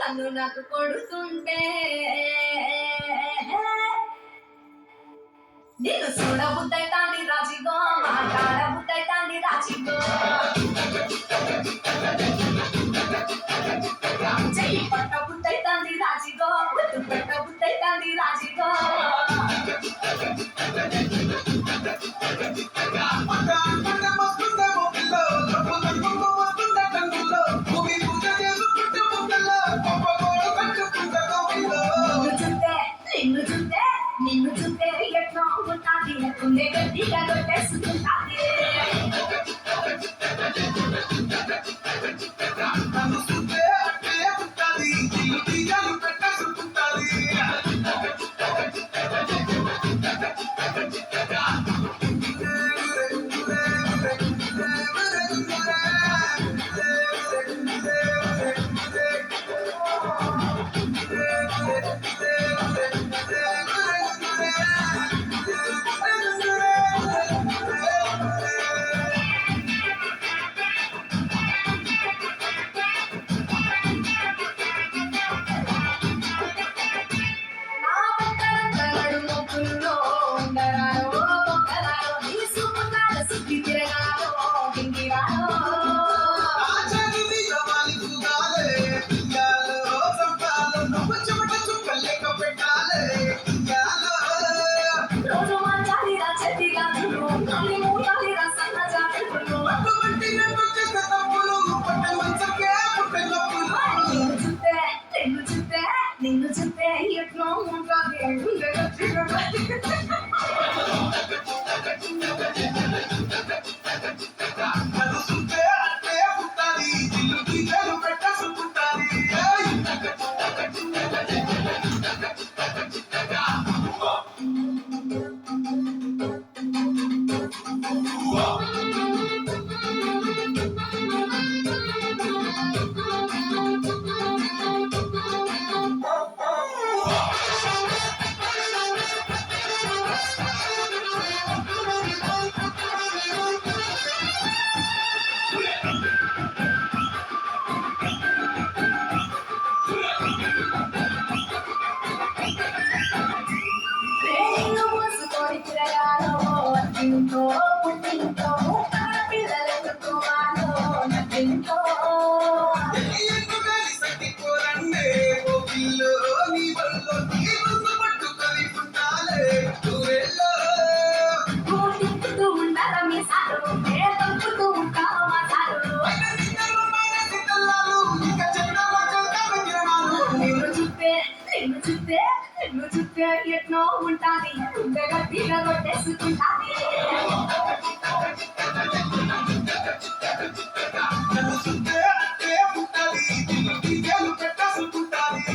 కన్ను నాకు కొడుతుంటే నేను చూడబుద్దైతాంది రాజిగో మాట్లాడబుద్దైతాంది రాజిగో చెయ్యి పట్టబుద్దైతాంది రాజిగో ఒట్టు పెట్టబుద్దైతాంది రాజిగో నిన్ను చూస్తే ఎట్లా ఉంటాది గుండె గట్టిగా కొట్టేసుకుంటాది నన్ను చూస్తే అట్టే ఉంటాది తీగలు పెట్టేసుకుంటాది నిన్ను చూస్తే ఎట్లా ఉంటుంది నిన్ను చూస్తే ఎట్లా ఉంటాది గుండె గట్టిగా కొట్టేసుకుంటాది పెట్టేసుకుంటాది